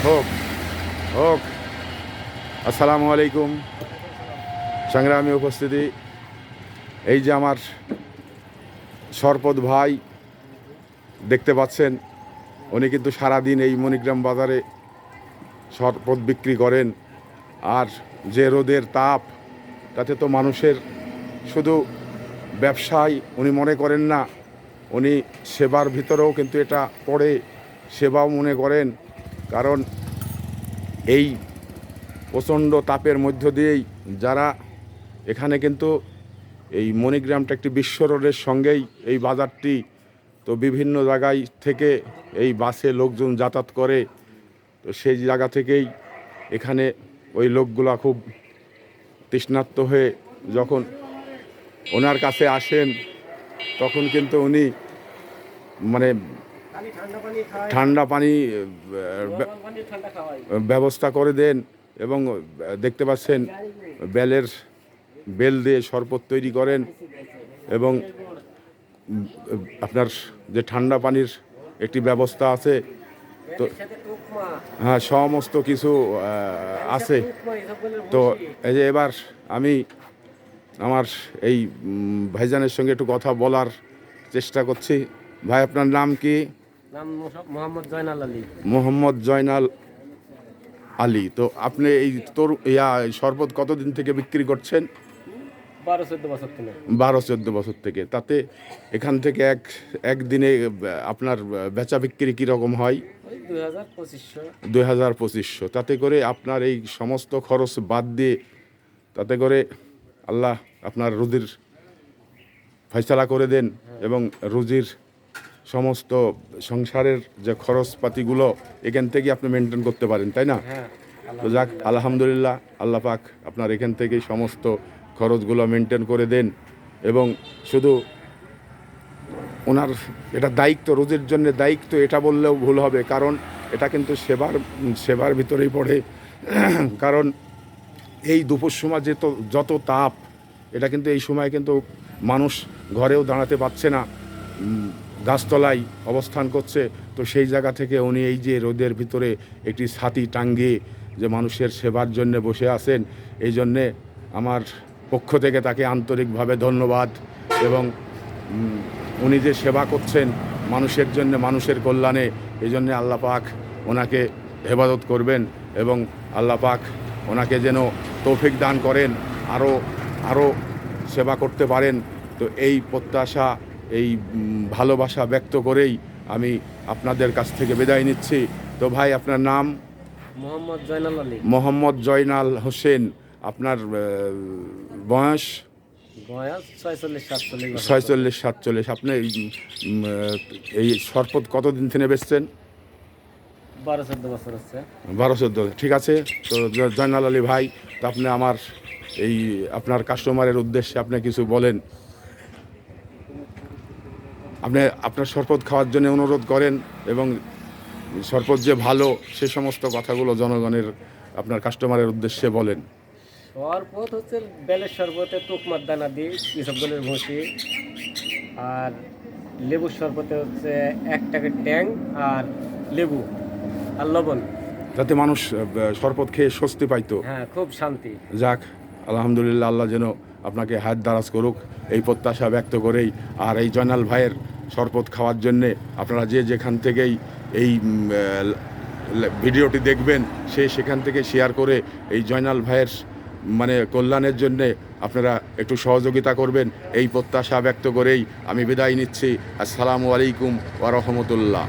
হোক হোক। আসসালামু আলাইকুম। সংগ্রামী উপস্থিতি, এই যে আমার সরপদ ভাই দেখতে পাচ্ছেন, উনি কিন্তু সারাদিন এই মণিগ্রাম বাজারে সরপদ বিক্রি করেন। আর যে রোদের তাপ, তাতে তো মানুষের শুধু ব্যবসায় উনি মনে করেন না, উনি সেবার ভিতরেও কিন্তু এটা পড়ে, সেবাও মনে করেন। কারণ এই প্রচণ্ড তাপের মধ্য দিয়েই যারা এখানে কিন্তু এই মণিগ্রামটা একটি বিশ্ব রোডের সঙ্গেই এই বাজারটি, তো বিভিন্ন জায়গায় থেকে এই বাসে লোকজন যাতায়াত করে, তো সেই জায়গা থেকেই এখানে ওই লোকগুলা খুব তৃষ্ণার্ত হয়ে যখন ওনার কাছে আসেন, তখন কিন্তু উনি মানে ঠান্ডা পানি ব্যবস্থা করে দেন। এবং দেখতে পাচ্ছেন বেল দিয়ে শরবত তৈরি করেন। এবং আপনার যে ঠান্ডা পানির একটি ব্যবস্থা আছে, তো হ্যাঁ, সমস্ত কিছু আছে। তো এই যে এবার আমি আমার এই ভাইজানের সঙ্গে একটু কথা বলার চেষ্টা করছি। ভাই, আপনার নাম কি? নাম মোহাম্মদ জয়নাল আলী। মোহাম্মদ জয়নাল আলী। তো আপনি এই শরবত কতদিন থেকে বিক্রি করছেন? 12-14 বছর থেকে। 12-14 বছর থেকে। তাতে এখান থেকে একদিনে আপনার বেচা বিক্রি কীরকম হয়? 2000-2500। তাতে করে আপনার এই সমস্ত খরচ বাদ দিয়ে, তাতে করে আল্লাহ আপনার রুজির ফয়সালা করে দেন এবং রুজির সমস্ত সংসারের যে খরচপাতিগুলো এখান থেকে আপনি মেনটেন করতে পারেন, তাই না? তো যাক, আলহামদুলিল্লাহ, আল্লাহ পাক আপনার এখান থেকেই সমস্ত খরচগুলো মেনটেন করে দেন। এবং শুধু ওনার এটা দায়িত্ব, রোজের জন্য দায়িত্ব এটা বললেও ভুল হবে, কারণ এটা কিন্তু সেবার ভিতরেই পড়ে। কারণ এই দুপুর সময় যত তাপ, এটা কিন্তু এই সময় কিন্তু মানুষ ঘরেও দাঁড়াতে পারছে না, গাছতলায় অবস্থান করছে। তো সেই জায়গা থেকে উনি এই যে রোদের ভিতরে একটি ছাতি টাঙ্গিয়ে যে মানুষের সেবার জন্য বসে আছেন, এই জন্যে আমার পক্ষ থেকে তাকে আন্তরিকভাবে ধন্যবাদ। এবং উনি যে সেবা করছেন মানুষের জন্য, মানুষের কল্যাণে, এই জন্যে আল্লাহ পাক ওনাকে হেফাজত করবেন এবং আল্লাহ পাক ওনাকে যেন তৌফিক দান করেন, আরও সেবা করতে পারেন। তো এই প্রত্যাশা, এই ভালোবাসা ব্যক্ত করেই আমি আপনাদের কাছ থেকে বিদায় নিচ্ছি। তো ভাই, আপনার নাম? মোহাম্মদ জয়নাল আলী। মোহাম্মদ জয়নাল হোসেন। আপনার বয়স? 46-47। আপনি এই শরবত কতদিন থেকে বেচছেন? 12-14 বছর হচ্ছে। 12-14। ঠিক আছে। তো জয়নাল আলী ভাই, তো আপনি আপনার কাস্টমারের উদ্দেশ্যে আপনি কিছু বলেন। আপনি আপনার শরবত খাওয়ার জন্য অনুরোধ করেন এবং শরবত যে ভালো, সে সমস্ত কথাগুলো জনগণের, আপনার কাস্টমারের উদ্দেশ্যে বলেন। শরবত হচ্ছে বেলের শরবতে তুকমার দানা দিই, ইসবগুলের ভুসি। আর লেবুর শরবতে হচ্ছে 1 টাকার ট্যাং আর লেবু আর লবণ, যাতে মানুষ শরবত খেয়ে স্বস্তি পাইতো। হ্যাঁ, খুব শান্তি। যাক, আলহামদুলিল্লাহ, আল্লাহ যেন আপনাকে হায়াত দারাজ করুক, এই প্রত্যাশা ব্যক্ত করেই। আর এই জয়নাল ভাইয়ের শরবত খাওয়ার জন্যে আপনারা যে যেখান থেকেই এই ভিডিওটি দেখবেন, সেখান থেকে শেয়ার করে এই জয়নাল ভাইয়ের কল্যাণের জন্যে আপনারা একটু সহযোগিতা করবেন, এই প্রত্যাশা ব্যক্ত করেই আমি বিদায় নিচ্ছি। আসসালামু আলাইকুম ওয়া রাহমাতুল্লাহ।